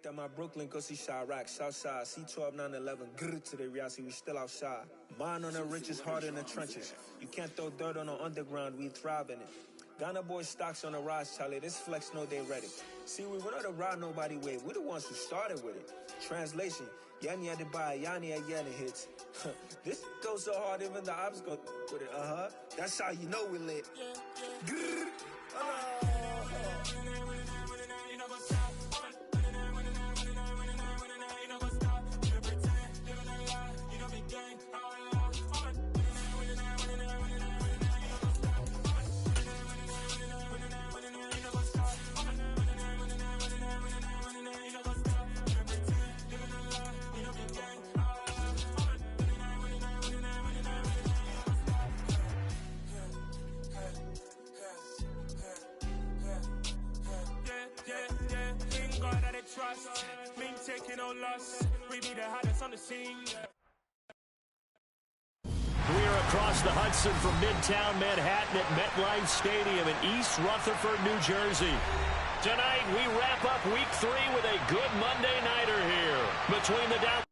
That my Brooklyn, go see Chirac, Southside, C12, 911, grrr to the Riasi, we still outside. Mine on the riches, hard in the trenches. You can't throw dirt on the underground, we thrive in it. Ghana boys stocks on the rise, Charlie, this flex know they ready. See, we not to ride nobody wave, we the ones who started with it. Translation, Yanni had to buy, Yanni again hits. This goes so hard, even the ops go with it, That's how you know we lit. Grrr. Trust, me taking no loss. We be the hottest on the scene. We are across the Hudson from Midtown Manhattan at MetLife Stadium in East Rutherford, New Jersey. Tonight, we wrap up Week 3 with a good Monday nighter here between the Dallas.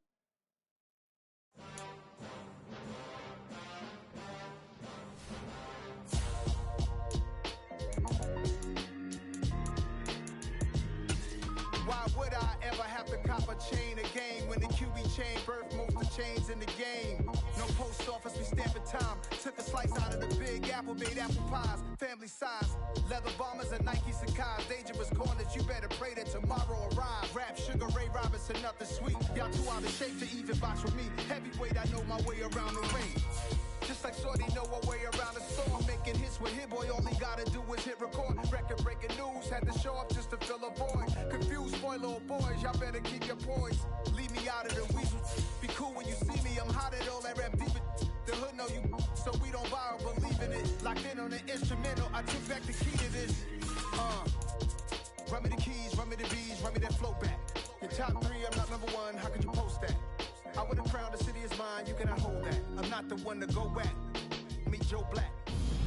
Why would I ever have to cop a chain a game when the QB chain birthed most of the chains in the game? No post office, we stamping time. Took a slice out of the big apple, made apple pies, family size. Leather bombers and Nike Sacai's. Dangerous corners, you better pray that tomorrow arrives. Rap, Sugar Ray Robinson, nothing sweet. Y'all too out of shape to even box with me. Heavyweight, I know my way around the ring. Just like Shorty know her way around the storm. Making hits with Hit Boy, all he gotta do is hit record. Record-breaking news, had to show up just to fill a void. Confused, spoiled little boys, y'all better keep your poise. Leave me out of the weasel. Be cool when you see me, I'm hot at all that rap deep. The hood know you, so we don't borrow, believe in it. Locked in on the instrumental, I took back the key to this. Run me the keys, run me the bees, run me that flow back. Your top 3, I'm not number 1, how could you post that? I would have crowned the city is mine, you cannot hold that. I'm not the one to go back. Meet Joe Black.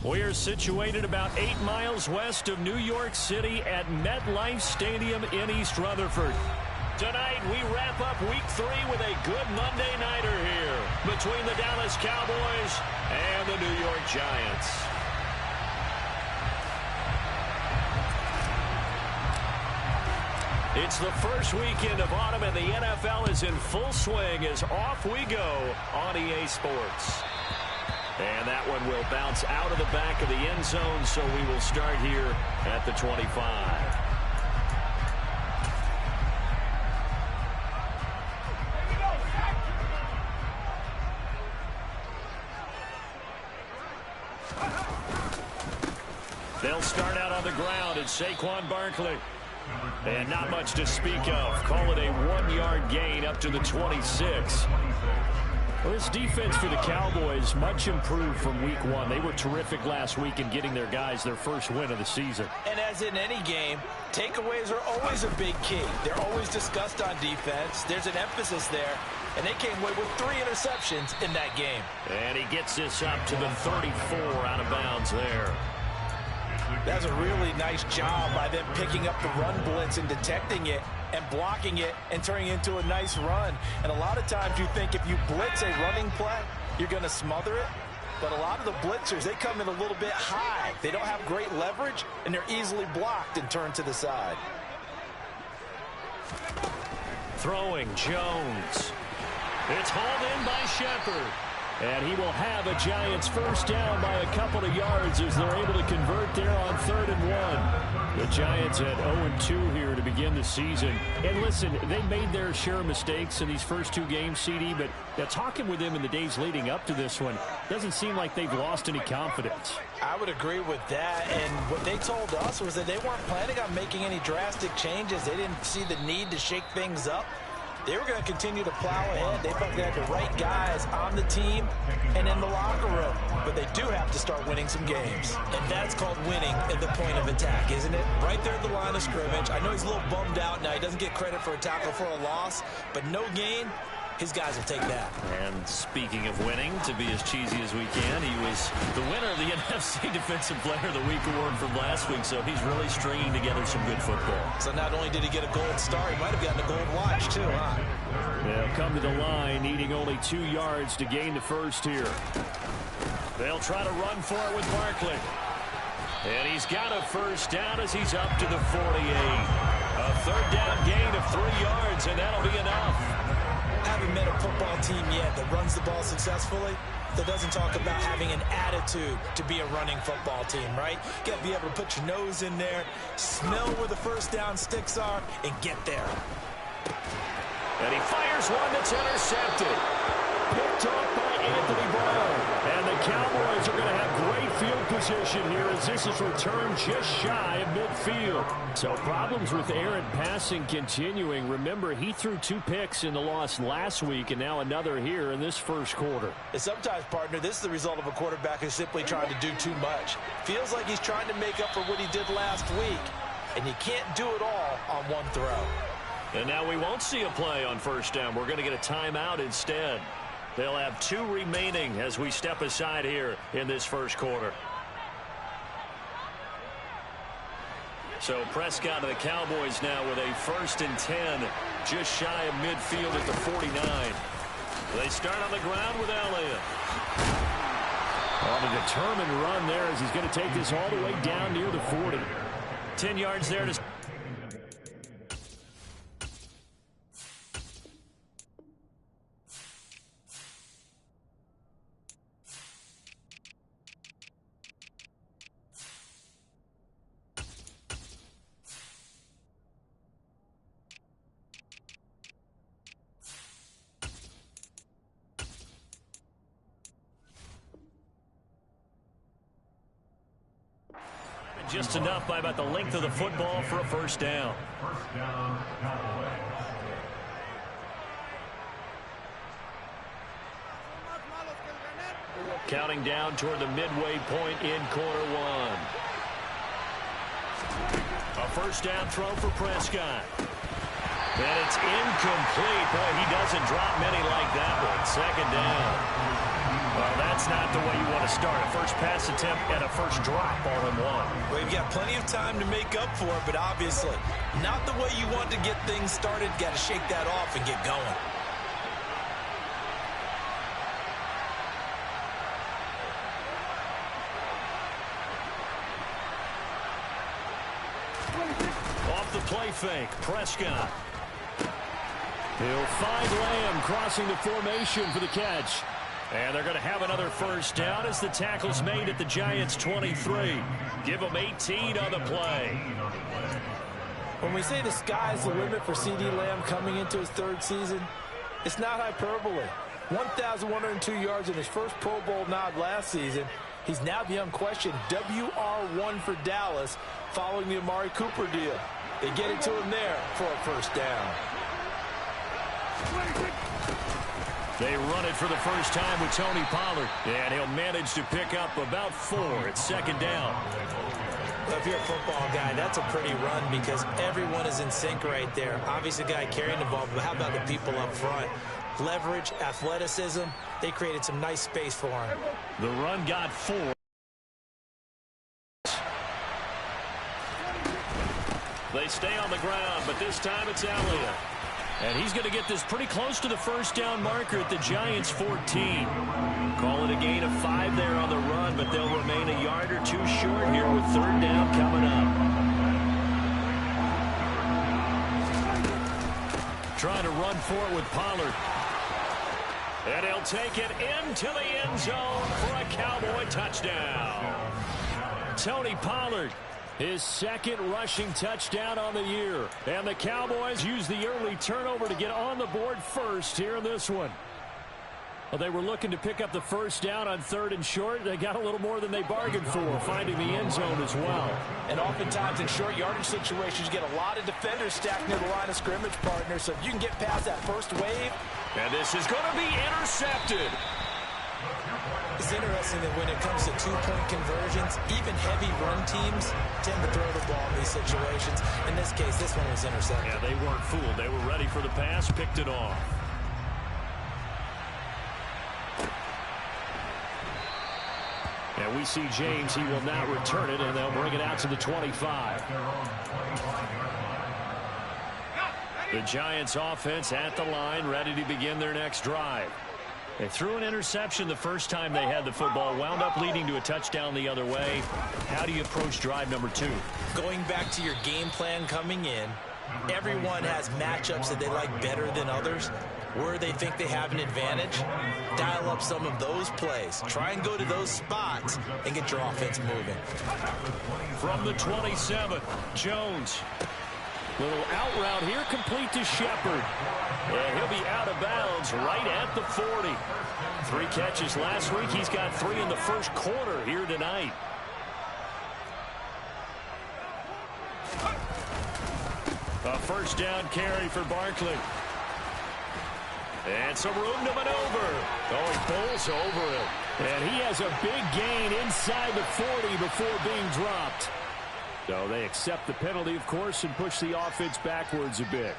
We are situated about 8 miles west of New York City at MetLife Stadium in East Rutherford. Tonight, we wrap up Week 3 with a good Monday nighter here between the Dallas Cowboys and the New York Giants. It's the first weekend of autumn, and the NFL is in full swing as off we go on EA Sports. And that one will bounce out of the back of the end zone, so we will start here at the 25. They'll start out on the ground. It's Saquon Barkley. And not much to speak of. Call it a 1-yard gain up to the 26. Well, this defense for the Cowboys much improved from Week 1. They were terrific last week in getting their guys their first win of the season. And as in any game, takeaways are always a big key. They're always discussed on defense. There's an emphasis there. And they came away with 3 interceptions in that game. And he gets this up to the 34 out of bounds there. That's a really nice job by them picking up the run blitz and detecting it and blocking it and turning it into a nice run. And a lot of times you think if you blitz a running play, you're going to smother it. But a lot of the blitzers, they come in a little bit high. They don't have great leverage, and they're easily blocked and turned to the side. Throwing Jones. It's hauled in by Shepard. And he will have a Giants first down by a couple of yards as they're able to convert there on 3rd and 1. The Giants at 0-2 here to begin the season. And listen, they made their share of mistakes in these first 2 games, CD, but talking with them in the days leading up to this one, doesn't seem like they've lost any confidence. I would agree with that, and what they told us was that they weren't planning on making any drastic changes. They didn't see the need to shake things up. They were going to continue to plow ahead. They felt they had the right guys on the team and in the locker room. But they do have to start winning some games. And that's called winning at the point of attack, isn't it? Right there at the line of scrimmage. I know he's a little bummed out now. He doesn't get credit for a tackle for a loss. But no gain his guys will take that. And speaking of winning, to be as cheesy as we can, he was the winner of the NFC Defensive Player of the Week award from last week, so he's really stringing together some good football. So not only did he get a gold star, he might have gotten a gold watch too, huh? They'll come to the line, needing only 2 yards to gain the first here. They'll try to run for it with Barkley. And he's got a first down as he's up to the 48. A third down gain of 3 yards, and that'll be enough. Haven't met a football team yet that runs the ball successfully that doesn't talk about having an attitude to be a running football team, right? You got to be able to put your nose in there, smell where the first down sticks are, and get there. And he fires one that's intercepted. Picked off by Anthony Brown. And the Cowboys are going to have great field position here as this is returned just shy of midfield. So problems with Aaron passing continuing. Remember, he threw 2 picks in the loss last week and now another here in this first quarter. And sometimes, partner, this is the result of a quarterback who's simply trying to do too much. Feels like he's trying to make up for what he did last week. And you can't do it all on one throw. And now we won't see a play on first down. We're going to get a timeout instead. They'll have 2 remaining as we step aside here in this first quarter. So Prescott of the Cowboys now with a 1st and 10, just shy of midfield at the 49. They start on the ground with Elliott. On a determined run there as he's going to take this all the way down near the 40. 10 yards there to... Just enough by about the length of the football for a first down. Counting down toward the midway point in quarter 1. A first down throw for Prescott. And it's incomplete. Boy, he doesn't drop many like that one. Second down. Well, that's not the way you want to start. A first pass attempt and a first drop all in one. Well, you've got plenty of time to make up for it, but obviously not the way you want to get things started. Got to shake that off and get going. Off the play fake, Prescott. He'll find Lamb crossing the formation for the catch. And they're going to have another first down as the tackle's made at the Giants' 23. Give them 18 on the play. When we say the sky's the limit for CeeDee Lamb coming into his 3rd season, it's not hyperbole. 1,102 yards in his first Pro Bowl nod last season. He's now the unquestioned WR1 for Dallas following the Amari Cooper deal. They get it to him there for a first down. They run it for the first time with Tony Pollard. And he'll manage to pick up about 4 at second down. Well, if you're a football guy, that's a pretty run because everyone is in sync right there. Obviously, the guy carrying the ball, but how about the people up front? Leverage, athleticism, they created some nice space for him. The run got 4. They stay on the ground, but this time it's Elliott. And he's going to get this pretty close to the first down marker at the Giants' 14. Call it a gain of 5 there on the run, but they'll remain a yard or 2 short here with 3rd down coming up. Trying to run for it with Pollard. And he'll take it into the end zone for a Cowboy touchdown. Tony Pollard. His 2nd rushing touchdown on the year. And the Cowboys use the early turnover to get on the board first here in this one. Well, they were looking to pick up the first down on 3rd and short. They got a little more than they bargained for, finding the end zone as well. And oftentimes in short yardage situations, you get a lot of defenders stacked near the line of scrimmage, partner. So if you can get past that first wave. And this is going to be intercepted. It's interesting that when it comes to 2-point conversions, even heavy run teams tend to throw the ball in these situations. In this case, this one was intercepted. Yeah, they weren't fooled. They were ready for the pass, picked it off. Reese James. He will not return it, and they'll bring it out to the 25. The Giants offense at the line, ready to begin their next drive. They threw an interception the first time they had the football, wound up leading to a touchdown the other way. How do you approach drive number 2? Going back to your game plan coming in, everyone has matchups that they like better than others. Where they think they have an advantage, dial up some of those plays. Try and go to those spots and get your offense moving. From the 27, Jones. Little out route here, complete to Shepard. And he'll be out of bounds right at the 40. 3 catches last week. He's got 3 in the first quarter here tonight. A first down carry for Barkley. And some room to maneuver. Oh, he pulls over it. And he has a big gain inside the 40 before being dropped. So they accept the penalty, of course, and push the offense backwards a bit.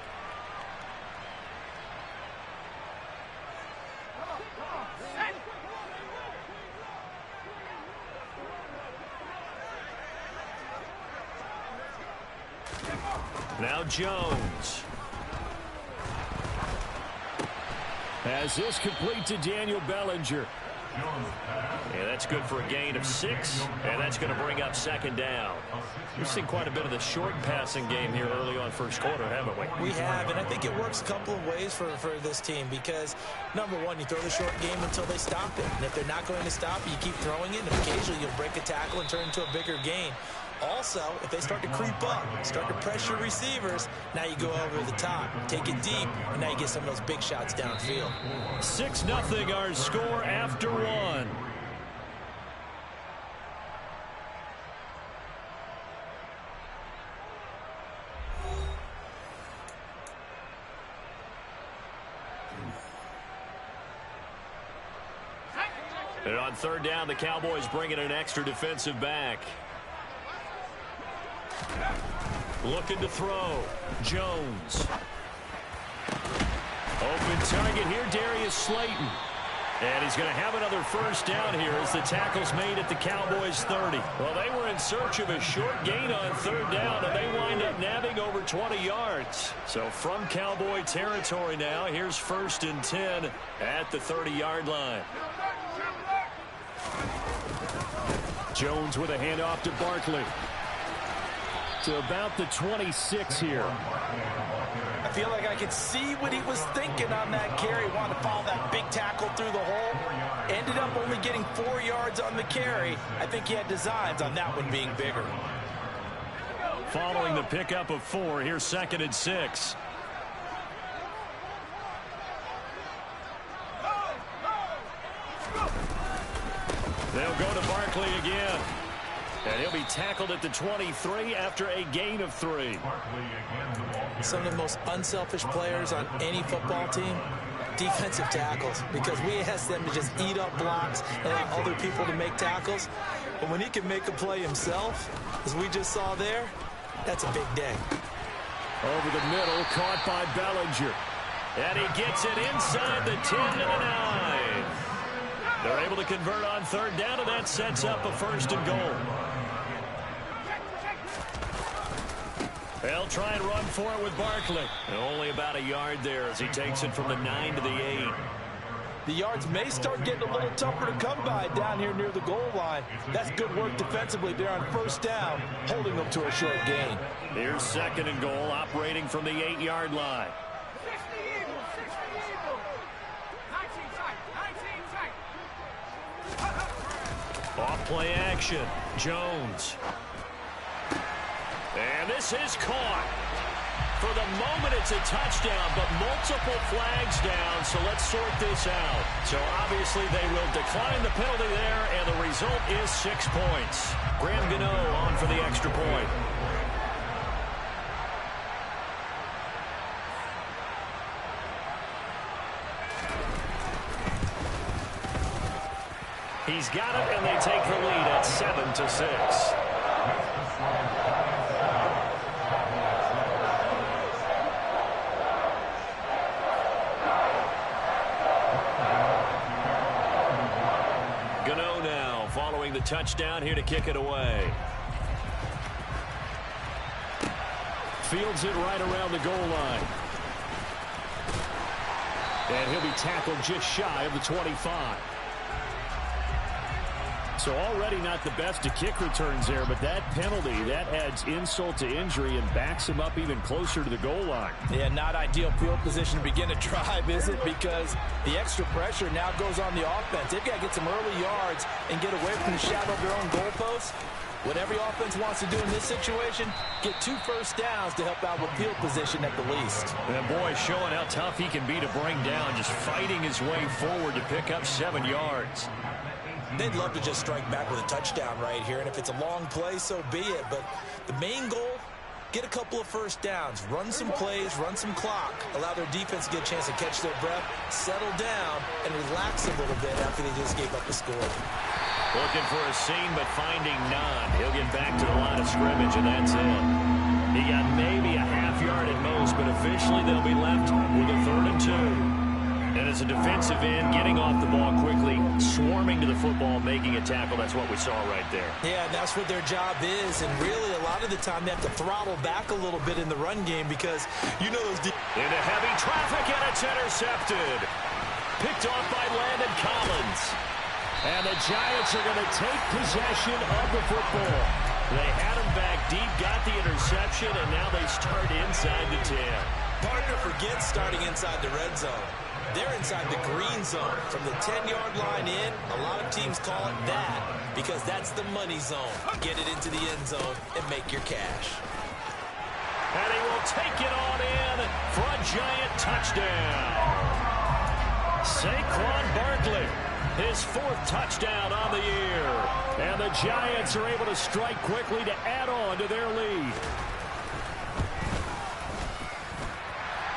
Now Jones. As this complete to Daniel Bellinger. Yeah, that's good for a gain of 6, and that's going to bring up second down. We've seen quite a bit of the short passing game here early on first quarter, haven't we? We have, and I think it works a couple of ways for this team because, number one, you throw the short game until they stop it. And if they're not going to stop it, you keep throwing it, and occasionally you'll break a tackle and turn into a bigger gain. Also, if they start to creep up, start to pressure receivers, now you go over the top, take it deep, and now you get some of those big shots downfield. 6-0 our score after 1. And on third down, the Cowboys bring in an extra defensive back. Looking to throw. Jones. Open target here, Darius Slayton. And he's going to have another first down here as the tackle's made at the Cowboys' 30. Well, they were in search of a short gain on third down, and they wind up nabbing over 20 yards. So from Cowboy territory now, here's 1st and 10 at the 30-yard line. Jones with a handoff to Barkley. To about the 26 here. I feel like I could see what he was thinking on that carry. Wanted to follow that big tackle through the hole. Ended up only getting 4 yards on the carry. I think he had designs on that one being bigger. Following the pickup of 4, here's 2nd and 6. They'll go to Barkley again. And he'll be tackled at the 23 after a gain of 3. Some of the most unselfish players on any football team, defensive tackles, because we ask them to just eat up blocks and allow other people to make tackles. But when he can make a play himself, as we just saw there, that's a big day. Over the middle, caught by Bellinger. And he gets it inside the 10 to the 9. They're able to convert on third down, and that sets up a 1st and goal. They'll try and run for it with Barkley. And only about a yard there as he takes it from the 9 to the 8. The yards may start getting a little tougher to come by down here near the goal line. That's good work defensively there on first down, holding them to a short gain. Here's 2nd and goal, operating from the 8-yard line. Off play action. Jones. And this is caught. For the moment, it's a touchdown, but multiple flags down, so let's sort this out. So obviously they will decline the penalty there, and the result is 6 points. Graham Gano on for the extra point. He's got it, and they take the lead at 7-6. Gano now following the touchdown here to kick it away. Fields it right around the goal line. And he'll be tackled just shy of the 25. So already not the best of kick returns there, but that penalty, that adds insult to injury and backs him up even closer to the goal line. Yeah, not ideal field position to begin a drive, is it? Because the extra pressure now goes on the offense. They've got to get some early yards and get away from the shadow of their own goalposts. What every offense wants to do in this situation, get 2 first downs to help out with field position at the least. And boy, showing how tough he can be to bring down, just fighting his way forward to pick up 7 yards. They'd love to just strike back with a touchdown right here, and if it's a long play, so be it. But the main goal, get a couple of first downs, run some plays, run some clock, allow their defense to get a chance to catch their breath, settle down, and relax a little bit after they just gave up a score. Looking for a seam, but finding none. He'll get back to the line of scrimmage, and that's it. He got maybe a half yard at most, but officially they'll be left with a 3rd and 2. And as a defensive end, getting off the ball quickly, swarming to the football, making a tackle, that's what we saw right there. Yeah, that's what their job is, and really a lot of the time they have to throttle back a little bit in the run game because you know those... Into heavy traffic, and it's intercepted. Picked off by Landon Collins. And the Giants are going to take possession of the football. They had him back deep, got the interception, and now they start inside the 10. Partner forgets starting inside the red zone. They're inside the green zone. From the 10-yard line in, a lot of teams call it that because that's the money zone. Get it into the end zone and make your cash. And he will take it on in for a Giant touchdown. Saquon Barkley, his 4th touchdown on the year. And the Giants are able to strike quickly to add on to their lead.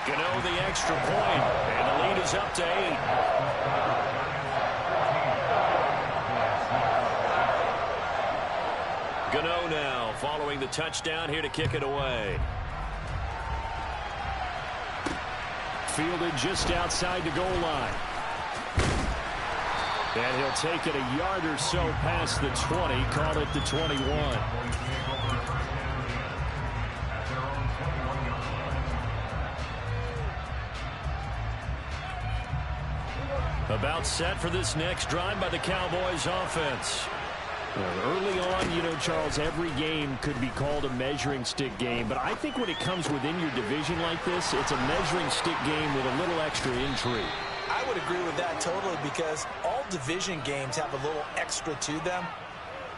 Gano the extra point, and the lead is up to 8. Gano now following the touchdown here to kick it away. Fielded just outside the goal line. And he'll take it a yard or so past the 20, call it the 21. About set for this next drive by the Cowboys offense. Well, early on, you know, Charles, every game could be called a measuring stick game. But I think when it comes within your division like this, it's a measuring stick game with a little extra intrigue. I would agree with that totally because all division games have a little extra to them.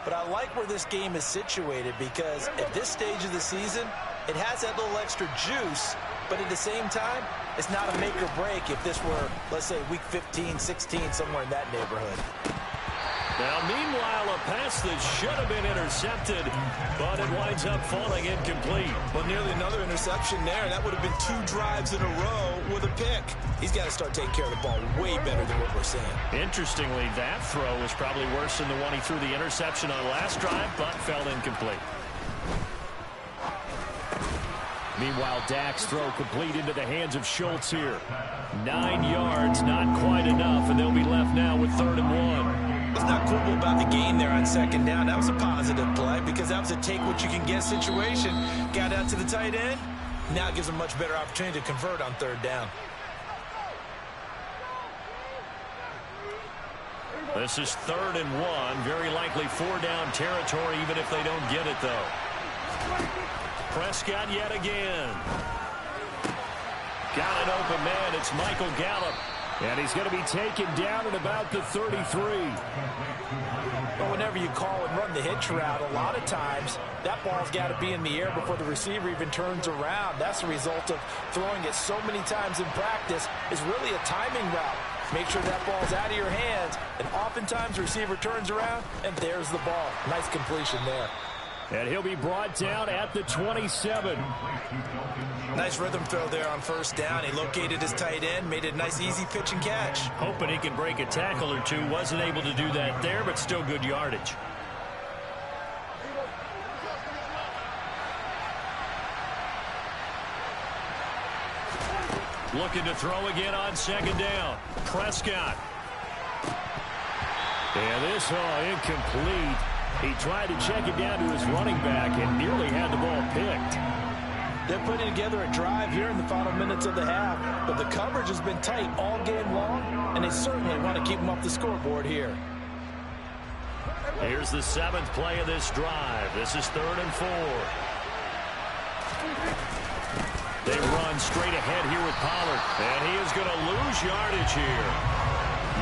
But I like where this game is situated because at this stage of the season, it has that little extra juice. But at the same time, it's not a make or break if this were, let's say, week 15, 16, somewhere in that neighborhood. Now, meanwhile, a pass that should have been intercepted, but it winds up falling incomplete. Well, nearly another interception there. That would have been 2 drives in a row with a pick. He's got to start taking care of the ball way better than what we're seeing. Interestingly, that throw was probably worse than the one he threw the interception on last drive, but fell incomplete. Meanwhile, Dak's throw complete into the hands of Schultz here. 9 yards, not quite enough, and they'll be left now with 3rd and 1. It's not cool about the gain there on 2nd down. That was a positive play because that was a take-what-you-can-get situation. Got out to the tight end. Now it gives them a much better opportunity to convert on 3rd down. This is 3rd and 1. Very likely 4-down territory, even if they don't get it, though. Prescott yet again. Got an open man. It's Michael Gallup. And he's going to be taken down at about the 33. But whenever you call and run the hitch route, a lot of times that ball's got to be in the air before the receiver even turns around. That's the result of throwing it so many times in practice is really a timing route. Make sure that ball's out of your hands, and oftentimes the receiver turns around, and there's the ball. Nice completion there. And he'll be brought down at the 27. Nice rhythm throw there on 1st down. He located his tight end, made it a nice easy pitch and catch. Hoping he can break a tackle or two. Wasn't able to do that there, but still good yardage. Looking to throw again on 2nd down. Prescott. And this incomplete. He tried to check it down to his running back and nearly had the ball picked. They're putting together a drive here in the final minutes of the half, but the coverage has been tight all game long, and they certainly want to keep them off the scoreboard here. Here's the 7th play of this drive. This is 3rd and 4. They run straight ahead here with Pollard, and he is going to lose yardage here.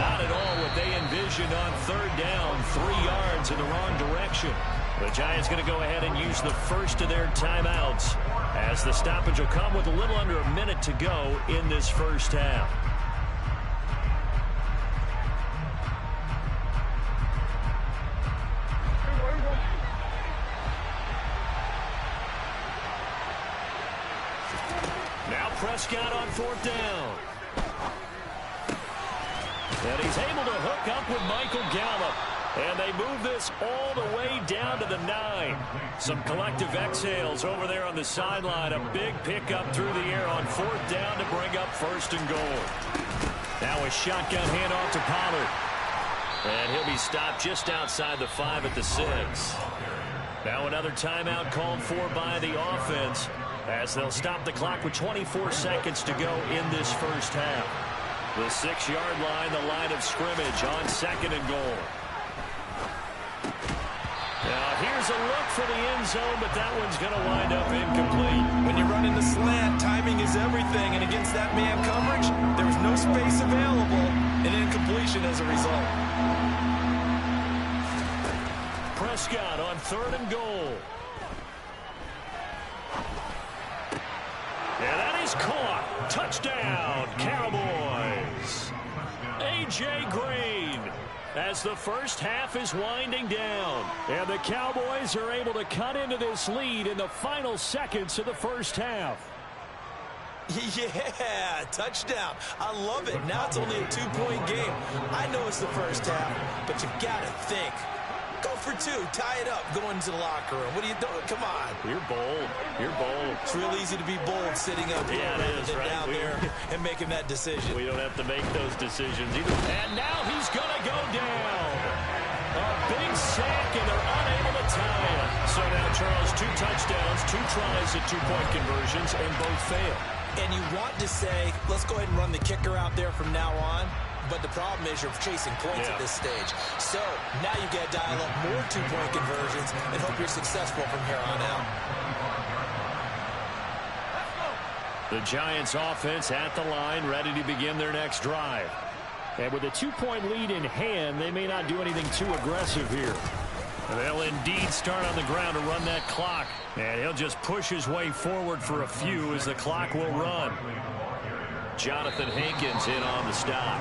Not at all what they envisioned on 3rd down, 3 yards in the wrong direction. The Giants going to go ahead and use the first of their timeouts, as the stoppage will come with a little under a minute to go in this first half. Now Prescott on 4th down. And he's able to hook up with Michael Gallup. And they move this all the way down to the 9. Some collective exhales over there on the sideline. A big pickup through the air on 4th down to bring up 1st and goal. Now a shotgun handoff to Pollard. And he'll be stopped just outside the 5 at the 6. Now another timeout called for by the offense, as they'll stop the clock with 24 seconds to go in this first half. The 6-yard line, the line of scrimmage on 2nd and goal. Now here's a look for the end zone, but that one's going to wind up incomplete. When you're running the slant, timing is everything, and against that man coverage, there was no space available, and incompletion as a result. Prescott on 3rd and goal. And that is caught. Touchdown, Cowboys. A.J. Green, as the first half is winding down. And the Cowboys are able to cut into this lead in the final seconds of the first half. Yeah, touchdown. I love it. Now it's only a 2-point game. I know it's the first half, but you got to think. Go for 2. Tie it up. Go into the locker room. What are you doing? Come on. You're bold. You're bold. It's real easy to be bold sitting up here rather than down there and making that decision. We don't have to make those decisions either. And now he's going to go down. A big sack, and they're unable to tie it. So now, Charles, 2 touchdowns, 2 tries at 2-point conversions, and both fail. And you want to say, let's go ahead and run the kicker out there from now on. But the problem is you're chasing points at this stage. So now you got to dial up more 2-point conversions and hope you're successful from here on out. The Giants offense at the line, ready to begin their next drive. And with a 2-point lead in hand, they may not do anything too aggressive here. And they'll indeed start on the ground to run that clock. And he'll just push his way forward for a few as the clock will run. Jonathan Hankins in on the stop.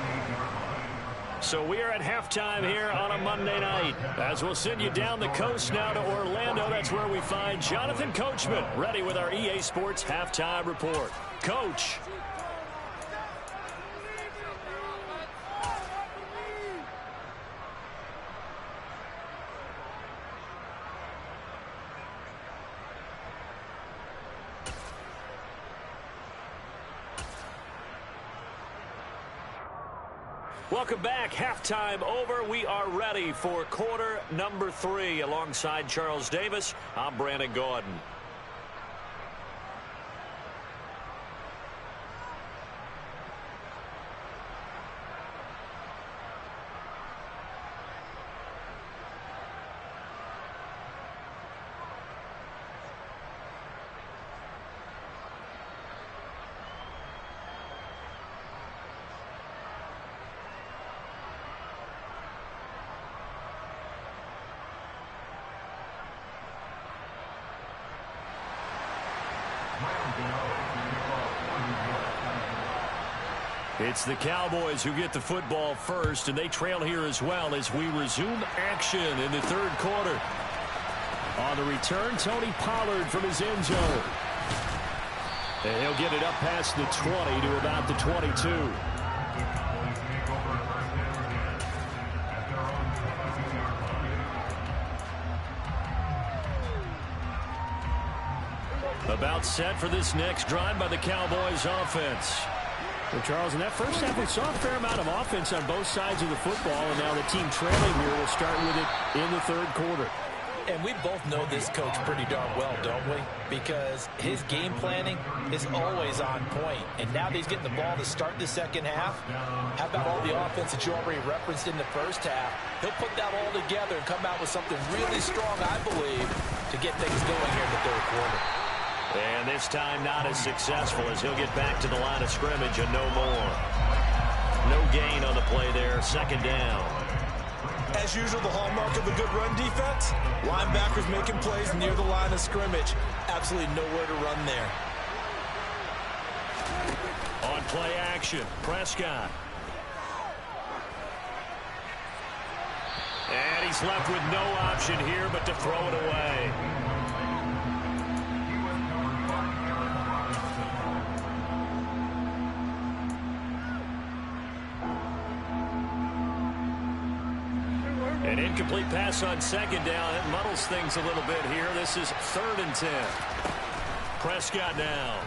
So we are at halftime here on a Monday night. As we'll send you down the coast now to Orlando, that's where we find Jonathan Coachman, ready with our EA Sports Halftime Report. Coach. Welcome back. Halftime over. We are ready for quarter number 3. Alongside Charles Davis, I'm Brandon Gordon. It's the Cowboys who get the football first, and they trail here as well as we resume action in the 3rd quarter. On the return, Tony Pollard from his end zone. And he'll get it up past the 20 to about the 22. About set for this next drive by the Cowboys offense. Well, Charles, in that first half, we saw a fair amount of offense on both sides of the football, and now the team trailing here will start with it in the 3rd quarter. And we both know this coach pretty darn well, don't we? Because his game planning is always on point. And now that he's getting the ball to start the second half, how about all the offense that you already referenced in the first half? He'll put that all together and come out with something really strong, I believe, to get things going here in the third quarter. And this time not as successful as he'll get back to the line of scrimmage and no more. No gain on the play there, second down. As usual, the hallmark of a good run defense, linebackers making plays near the line of scrimmage. Absolutely nowhere to run there. On play action, Prescott. And he's left with no option here but to throw it away. An incomplete pass on second down. It muddles things a little bit here. This is 3rd and 10. Prescott now.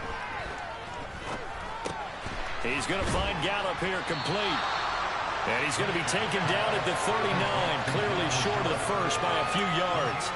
He's going to find Gallup here complete. And he's going to be taken down at the 39, clearly short of the first by a few yards.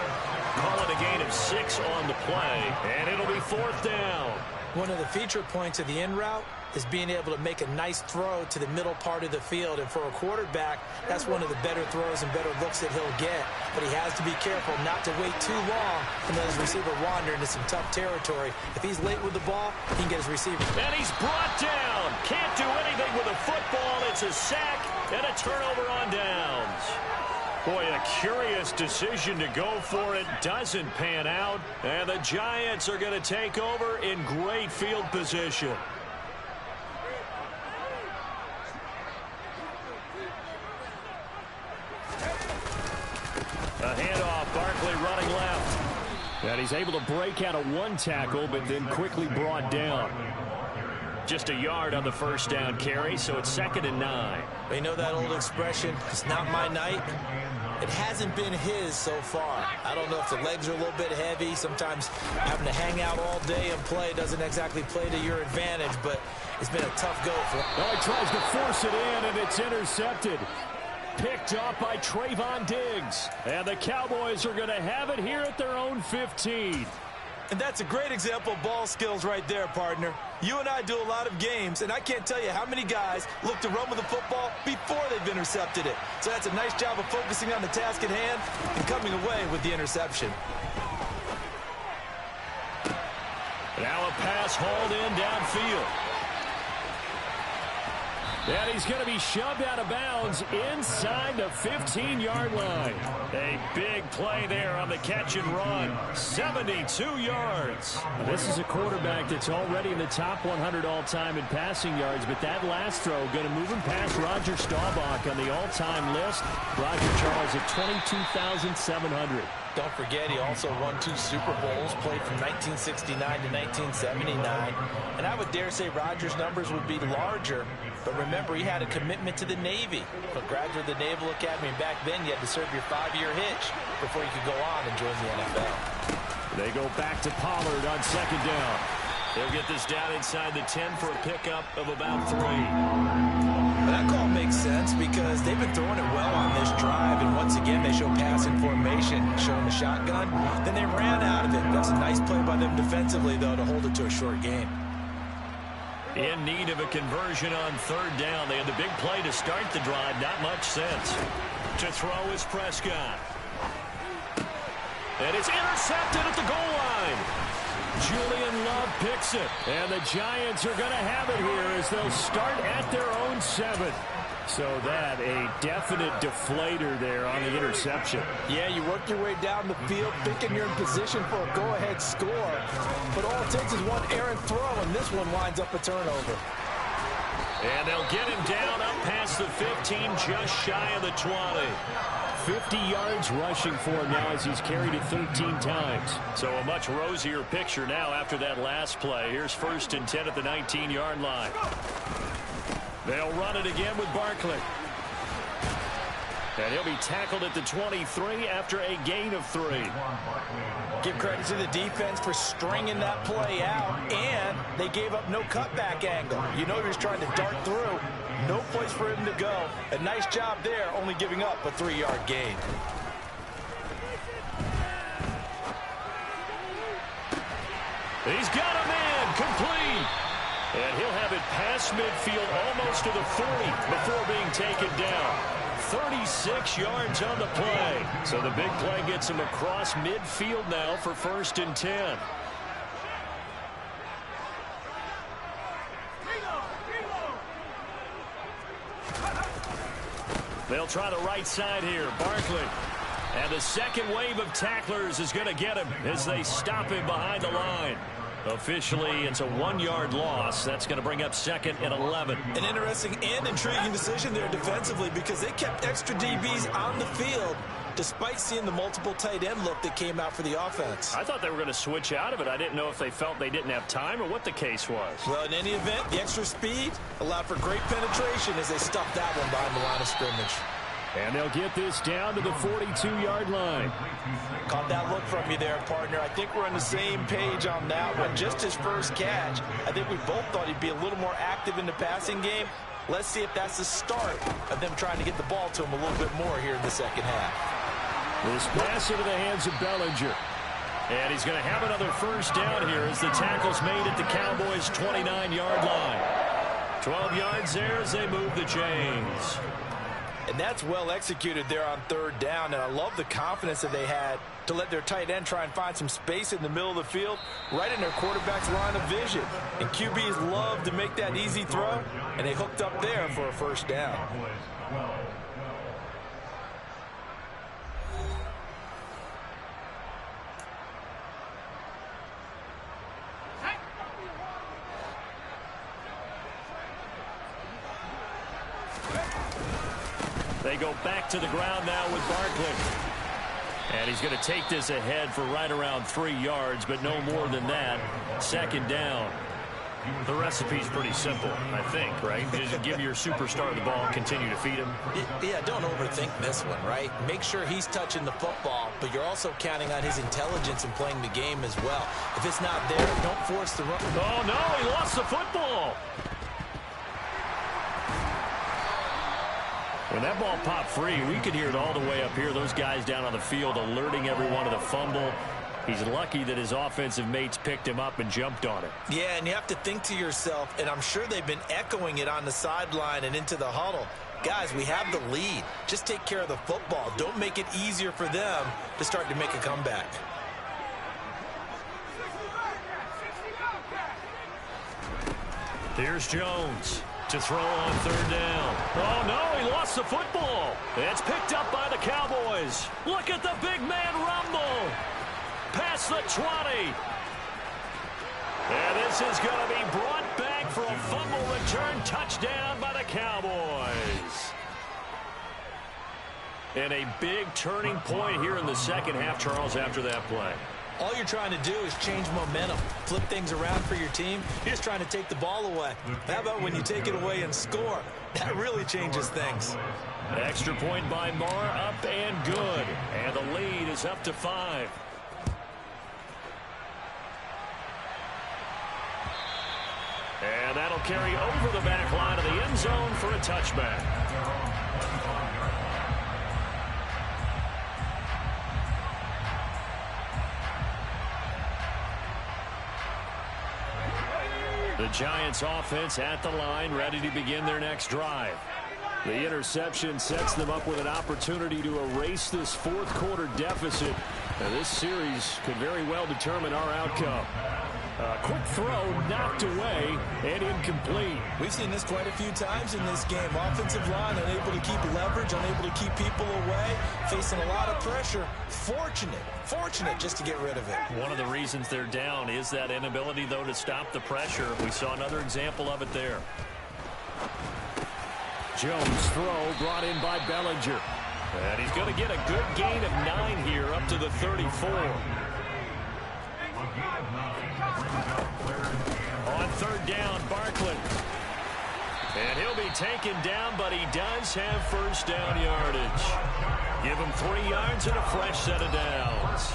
Call it a gain of 6 on the play, and it'll be 4th down. One of the feature points of the in route is being able to make a nice throw to the middle part of the field. And for a quarterback, that's one of the better throws and better looks that he'll get. But he has to be careful not to wait too long and let his receiver wander into some tough territory. If he's late with the ball, he can get his receiver. And he's brought down. Can't do anything with a football. It's a sack and a turnover on downs. Boy, a curious decision to go for it. Doesn't pan out. And the Giants are going to take over in great field position. A handoff, Barkley running left. And he's able to break out of one tackle, but then quickly brought down. Just a yard on the first down carry, so it's 2nd and 9. You know that old expression, it's not my night? It hasn't been his so far. I don't know if the legs are a little bit heavy. Sometimes having to hang out all day and play doesn't exactly play to your advantage, but it's been a tough go for him. Oh, he tries to force it in, and it's intercepted. Picked off by Trayvon Diggs. And the Cowboys are going to have it here at their own 15. And that's a great example of ball skills right there, partner. You and I do a lot of games, and I can't tell you how many guys look to run with the football before they've intercepted it. So that's a nice job of focusing on the task at hand and coming away with the interception. Now a pass hauled in downfield. And he's going to be shoved out of bounds inside the 15-yard line. A big play there on the catch and run. 72 yards. This is a quarterback that's already in the top 100 all-time in passing yards, but that last throw going to move him past Roger Staubach on the all-time list. Roger Charles at 22,700. Don't forget, he also won 2 Super Bowls, played from 1969 to 1979. And I would dare say Rodgers' numbers would be larger. But remember, he had a commitment to the Navy. A graduate of the Naval Academy. And back then, you had to serve your 5-year hitch before you could go on and join the NFL. They go back to Pollard on second down. They'll get this down inside the 10 for a pickup of about 3. That call makes sense because they've been throwing it well on this drive, and once again they show passing formation, showing the shotgun. Then they ran out of it. That's a nice play by them defensively, though, to hold it to a short game. In need of a conversion on third down. They had the big play to start the drive. Not much sense. To throw is Prescott. And it's intercepted at the goal line. Julian Love picks it. And the Giants are going to have it here as they'll start at their own 7. So that a definite deflator there on the interception. Yeah, you work your way down the field thinking you're in position for a go-ahead score. But all it takes is one errant throw, and this one winds up a turnover. And they'll get him down up past the 15, just shy of the 20. 50 yards rushing for him now as he's carried it 13 times. So a much rosier picture now after that last play. Here's 1st and 10 at the 19-yard line. They'll run it again with Barkley. And he'll be tackled at the 23 after a gain of 3. Give credit to the defense for stringing that play out, and they gave up no cutback angle. You know he was trying to dart through. No place for him to go. A nice job there, only giving up a 3-yard gain. He's got him in, complete. And he'll have it past midfield almost to the 40 before being taken down. 36 yards on the play. So the big play gets him across midfield now for 1st and 10. They'll try the right side here. Barkley. And the second wave of tacklers is going to get him as they stop him behind the line. Officially, it's a 1-yard loss. That's going to bring up 2nd and 11. An interesting and intriguing decision there defensively because they kept extra DBs on the field despite seeing the multiple tight end look that came out for the offense. I thought they were going to switch out of it. I didn't know if they felt they didn't have time or what the case was. Well, in any event, the extra speed allowed for great penetration as they stuffed that one behind the line of scrimmage. And they'll get this down to the 42-yard line. Caught that look from you there, partner. I think we're on the same page on that one. Just his first catch, I think we both thought he'd be a little more active in the passing game. Let's see if that's the start of them trying to get the ball to him a little bit more here in the second half. This pass into the hands of Bellinger. And he's going to have another first down here as the tackle's made at the Cowboys' 29-yard line. 12 yards there as they move the chains. And that's well executed there on 3rd down. And I love the confidence that they had to let their tight end try and find some space in the middle of the field, right in their quarterback's line of vision. And QBs love to make that easy throw, and they hooked up there for a first down. They go back to the ground now with Barkley. And he's going to take this ahead for right around 3 yards, but no more than that. 2nd down. The recipe's pretty simple, I think, right? Just give your superstar the ball and continue to feed him. Yeah, don't overthink this one, right? Make sure he's touching the football, but you're also counting on his intelligence in playing the game as well. If it's not there, don't force the run. Oh, no, he lost the football. When that ball popped free, we could hear it all the way up here. Those guys down on the field alerting everyone of the fumble. He's lucky that his offensive mates picked him up and jumped on it. Yeah, and you have to think to yourself, and I'm sure they've been echoing it on the sideline and into the huddle. Guys, we have the lead. Just take care of the football. Don't make it easier for them to start to make a comeback. Here's Jones to throw on 3rd down. Oh, no, he lost the football. It's picked up by the Cowboys. Look at the big man rumble. Past the 20. And this is going to be brought back for a fumble return touchdown by the Cowboys. And a big turning point here in the second half, Charles, after that play. All you're trying to do is change momentum, flip things around for your team. You're just trying to take the ball away. How about when you take it away and score? That really changes things. Extra point by Marr, up and good. And the lead is up to 5. And that'll carry over the back line of the end zone for a touchback. The Giants offense at the line, ready to begin their next drive. The interception sets them up with an opportunity to erase this 4th quarter deficit. Now, this series could very well determine our outcome. Quick throw knocked away and incomplete. We've seen this quite a few times in this game. Offensive line unable to keep leverage, unable to keep people away, facing a lot of pressure. Fortunate just to get rid of it. One of the reasons they're down is that inability, though, to stop the pressure. We saw another example of it there. Jones' throw brought in by Bellinger. And he's going to get a good gain of 9 here up to the 34. On 3rd down, Barkley. And he'll be taken down, but he does have first down yardage. Give him 3 yards and a fresh set of downs.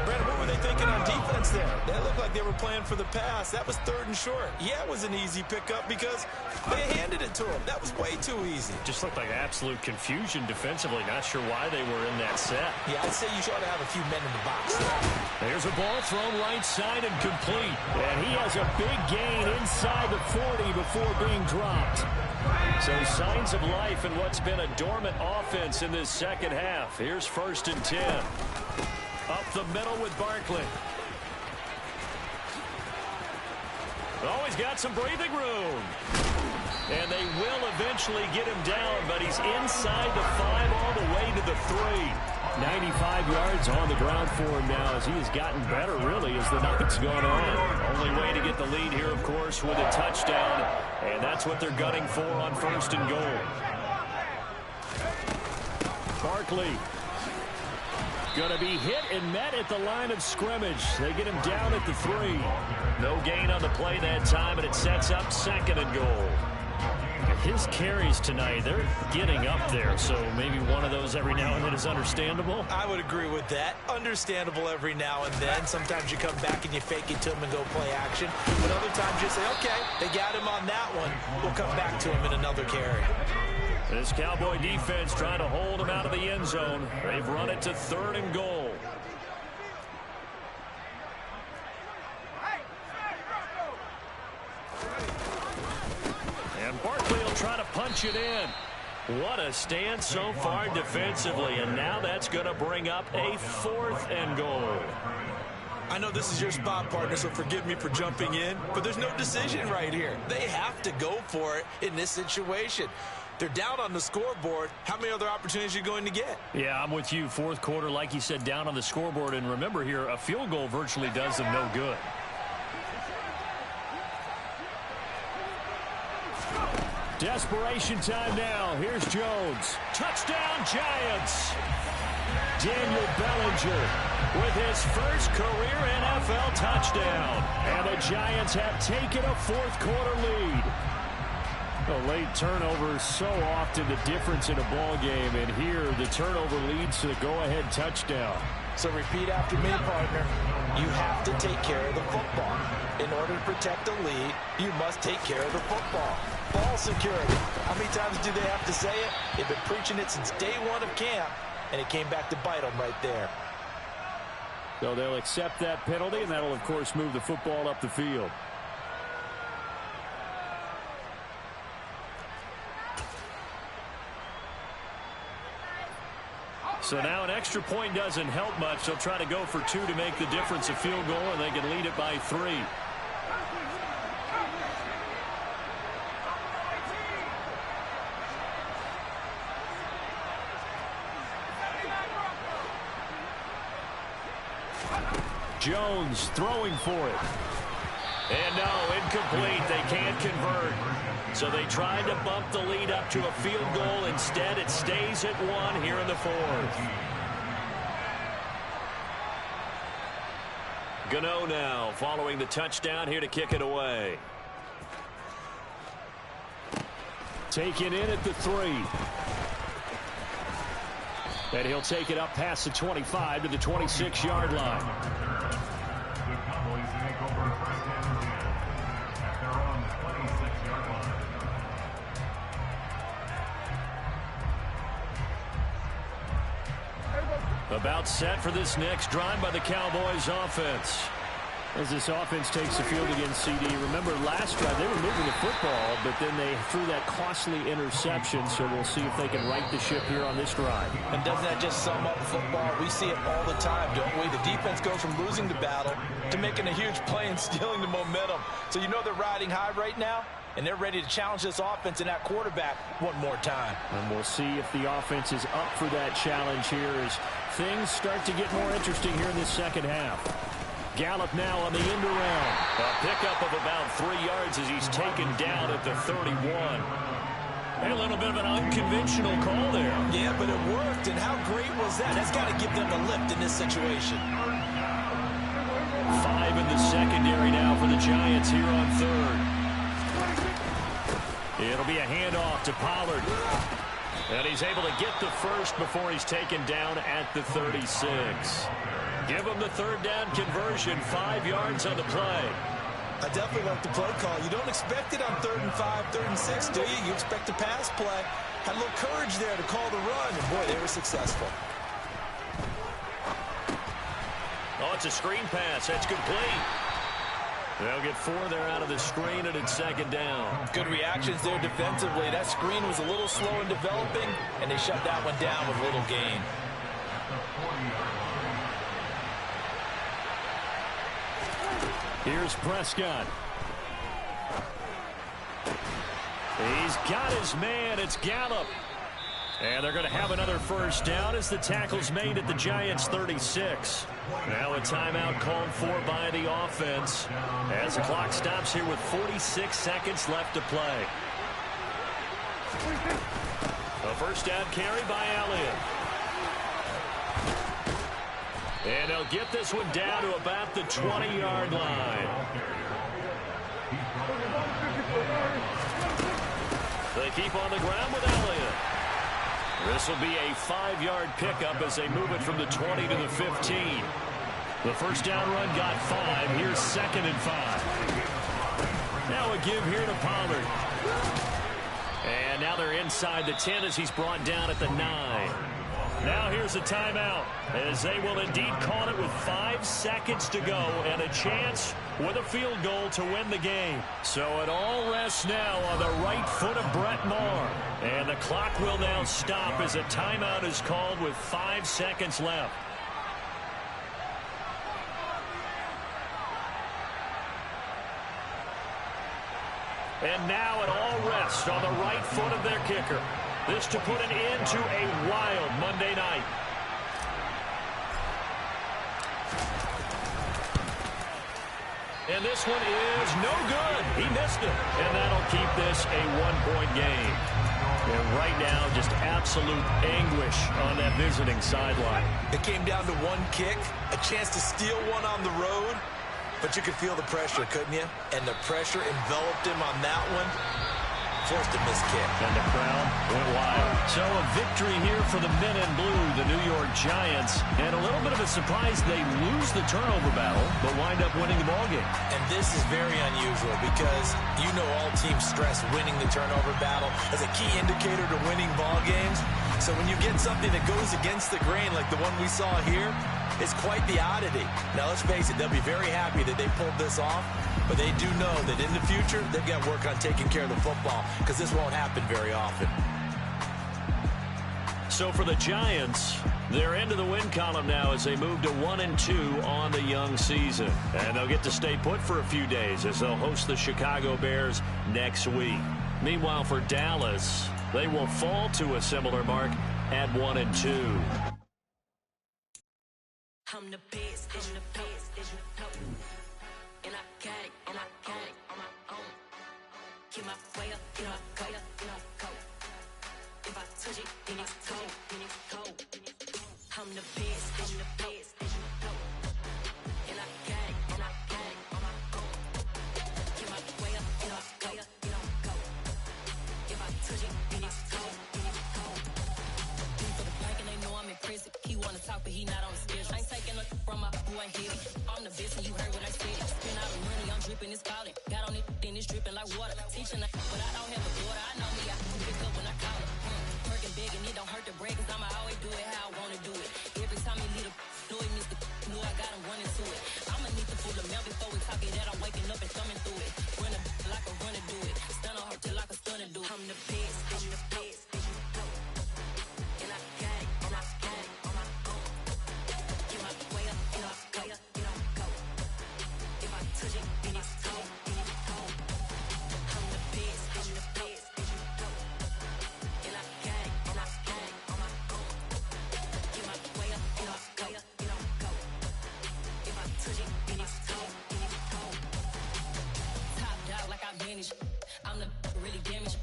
Brandon, what were they thinking on defense there? They looked like they were playing for the pass. That was 3rd and short. Yeah, it was an easy pickup because they handed it to him. That was way too easy. Just looked like absolute confusion defensively. Not sure why they were in that set. Yeah, I'd say you ought to have a few men in the box there. There's a ball thrown right side and complete. And he has a big gain inside the 40 before being dropped. So signs of life in what's been a dormant offense in this second half. Here's 1st and 10. Up the middle with Barkley. Oh, he's got some breathing room. And they will eventually get him down, but he's inside the 5 all the way to the 3. 95 yards on the ground for him now as he has gotten better, really, as the night's gone on. Only way to get the lead here, of course, with a touchdown, and that's what they're gunning for on 1st and goal. Barkley going to be hit and met at the line of scrimmage. They get him down at the 3. No gain on the play that time, and it sets up 2nd and goal. His carries tonight, they're getting up there, so maybe one of those every now and then is understandable. I would agree with that. Understandable every now and then. Sometimes you come back and you fake it to him and go play action. But other times you say, okay, they got him on that one. We'll come back to him in another carry. This Cowboy defense trying to hold him out of the end zone. They've run it to 3rd and goal. And Barkley will try to punch it in. What a stand so far defensively, and now that's going to bring up a 4th and goal. I know this is your spot, partner, so forgive me for jumping in, but there's no decision right here. They have to go for it in this situation. They're down on the scoreboard. How many other opportunities are you going to get? Yeah, I'm with you. 4th quarter, like you said, down on the scoreboard. And remember here, a field goal virtually does them no good. Desperation time now. Here's Jones. Touchdown, Giants. Daniel Bellinger with his first career NFL touchdown. And the Giants have taken a 4th quarter lead. A late turnover is so often the difference in a ball game, and here the turnover leads to the go-ahead touchdown. So repeat after me, partner. You have to take care of the football. In order to protect the lead, you must take care of the football. Ball security. How many times do they have to say it? They've been preaching it since day 1 of camp, and it came back to bite them right there. So they'll accept that penalty, and that'll, of course, move the football up the field. So now an extra point doesn't help much. They'll try to go for 2 to make the difference a field goal, and they can lead it by 3. Jones throwing for it. And no, incomplete. They can't convert. So they tried to bump the lead up to a field goal. Instead, it stays at 1 here in the 4th. Gano now following the touchdown here to kick it away. Taken in at the 3. And he'll take it up past the 25 to the 26-yard line. About set for this next drive by the Cowboys offense. As this offense takes the field against CD. Remember last drive they were moving the football, but then they threw that costly interception, so we'll see if they can right the ship here on this drive. And doesn't that just sum up football? We see it all the time, don't we? The defense goes from losing the battle to making a huge play and stealing the momentum. So you know they're riding high right now, and they're ready to challenge this offense and that quarterback one more time. And we'll see if the offense is up for that challenge here as things start to get more interesting here in this second half. Gallup now on the end around. A pickup of about 3 yards as he's taken down at the 31. And a little bit of an unconventional call there. Yeah, but it worked, and how great was that? That's got to give them a lift in this situation. 5 in the secondary now for the Giants here on 3rd. It'll be a handoff to Pollard. And he's able to get the first before he's taken down at the 36. Give him the 3rd down conversion, 5 yards on the play. I definitely like the play call. You don't expect it on 3rd and 5, 3rd and 6, do you? You expect a pass play. Had a little courage there to call the run, and boy, they were successful. Oh, It's a screen pass. That's complete. They'll get 4 there out of the screen, and it's second down. Good reactions there defensively. That screen was a little slow in developing, and they shut that one down with little gain. Here's Prescott. He's got his man. It's Gallup. And they're going to have another first down as the tackle's made at the Giants' 36. Now a timeout called for by the offense as the clock stops here with 46 seconds left to play. A first down carry by Elliott. And they'll get this one down to about the 20-yard line. They keep on the ground with Elliott. This will be a 5-yard pickup as they move it from the 20 to the 15. The first down run got 5. Here's 2nd and 5. Now a give here to Pollard. And now they're inside the 10 as he's brought down at the 9. Now here's a timeout as they will indeed call it with 5 seconds to go and a chance with a field goal to win the game. So it all rests now on the right foot of Brett Maher. And the clock will now stop as a timeout is called with 5 seconds left. And now it all rests on the right foot of their kicker. This to put an end to a wild Monday night. And this one is no good. He missed it. And that'll keep this a 1-point game. And right now, just absolute anguish on that visiting sideline. It came down to one kick, a chance to steal one on the road. But you could feel the pressure, couldn't you? And the pressure enveloped him on that one. Forced a missed kick. And the crowd went wild. So a victory here for the men in blue, the New York Giants. And a little bit of a surprise, they lose the turnover battle, but wind up winning the ballgame. And this is very unusual because you know all teams stress winning the turnover battle as a key indicator to winning ball games. So when you get something that goes against the grain like the one we saw here, it's quite the oddity. Now, let's face it, they'll be very happy that they pulled this off, but they do know that in the future, they've got to work on taking care of the football because this won't happen very often. So for the Giants, they're into the win column now as they move to 1-2 on the young season. And they'll get to stay put for a few days as they'll host the Chicago Bears next week. Meanwhile, for Dallas, they will fall to a similar mark at 1-2. I'm the best, I'm the best, and I got it, and I got it on my own. Get my way up, get my way up, get my go. If I touch it, then it's cold, then it's cold. I'm the best, I'm the best, and I got it, and I got it on my own. Get my way up, get my way up, get my go. If I touch it, then it's cold, then it's cold. For the plank and they know I'm in prison. He wanna talk, but he not on the schedule. I ain't taking no from my boy heavy. I'm the best and you heard what I said. Spend all the money, I'm dripping, it's falling. Got on it, then it's dripping like water. Teaching that, but I don't have a daughter. I know me, I can pick up when I call her. Working big and it don't hurt to break, cause I'ma always do it how I wanna do it. Every time he lead a do it, Mr. Knew I got him running to it. I'ma need to pull the mail before we talk it that I'm waking up and thumbing through it. Run a like a runner do it. Stun on her till like a stunner do it. I'm the best, I'm the best. And I got it, and I got it on my own. Get my way up, get my way up, get my go. If I touch it, then it's cold, then it's cold. I'm the best, I'm the best. And I got it, and I got it on my own. Get my way up, get my way up, get my go. If I touch it, then it's cold, then it's cold. Top dog like I manage. I'm the really damaged.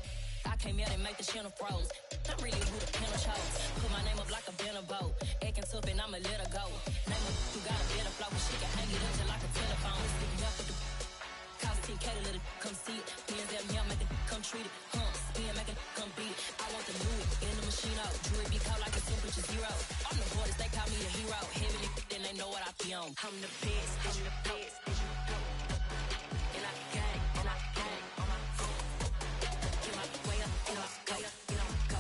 I came out and make the channel froze. I'm really who the pen chose. Put my name up like a banner boat. Acting tough and I'ma let her go. Name her who got a better flow. She can hang it up just like a telephone. Sticking up with the cost 10K to let it come see it. Hands at me, I make it come treat it. Spin, make it come beat it. I want the new it in the machine out. Jewelry be caught like a temperature 0. I'm the hardest, they call me a hero. Heavily, then they know what I be on. I'm the best, I'm the best. And I got it, and I got it on my own. Get my way up, get my way up, get my go.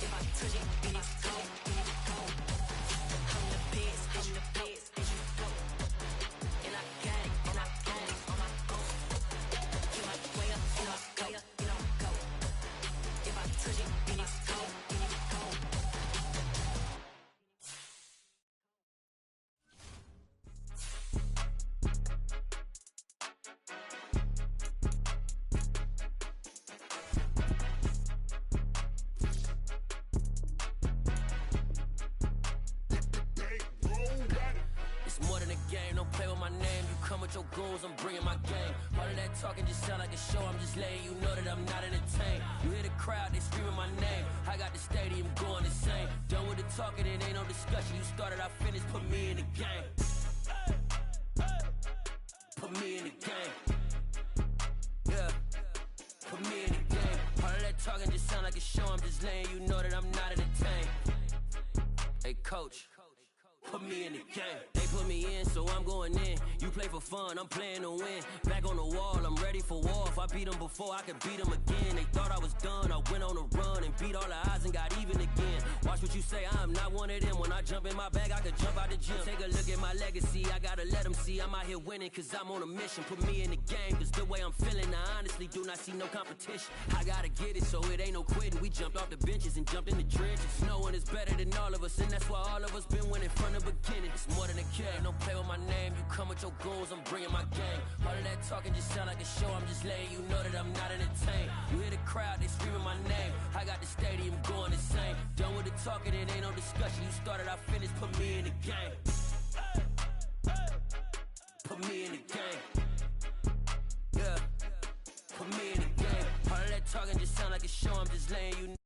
If I touch it, then it's cold, then it's cold. I'm the best, I'm the best. game, don't play with my name. You come with your goons, I'm bringing my game. All of that talking just sound like a show, I'm just letting you know that I'm not entertained. You hear the crowd, they screaming my name. I got the stadium going insane. Done with the talking, it ain't no discussion. You started, I finished, put me in the game. Put me in the game. Yeah, put me in the game. All of that talking just sound like a show, I'm just letting you know that I'm not entertained. Hey, coach, put me in the game. They put me in, so I'm going in. You play for fun, I'm playing to win. Back on the wall, I'm ready for war. If I beat them before, I could beat them again. They thought I was done, I went on a run and beat all the odds and got even again. Watch what you say, I'm not one of them. When I jump in my bag, I could jump out the gym. Take a look at my legacy, I gotta let them see I'm out here winning, cause I'm on a mission. Put me in the game, cause the way I'm feeling, I honestly do not see no competition. I gotta get it, so it ain't no quitting. We jumped off the benches and jumped in the trenches. No one is better than all of us, and that's why all of us been winning from the beginning. It's more than a game, don't play with my name. You come with your goons, I'm bringing my game. All of that talking just sound like a show, I'm just letting you know that I'm not entertained. You hear the crowd, they screaming my name. I got the stadium going insane. Done with the talking, it ain't no discussion. You started, I finished, put me in the game. Put me in the game. Yeah, put me in the game. All of that talking just sound like a show, I'm just letting you know.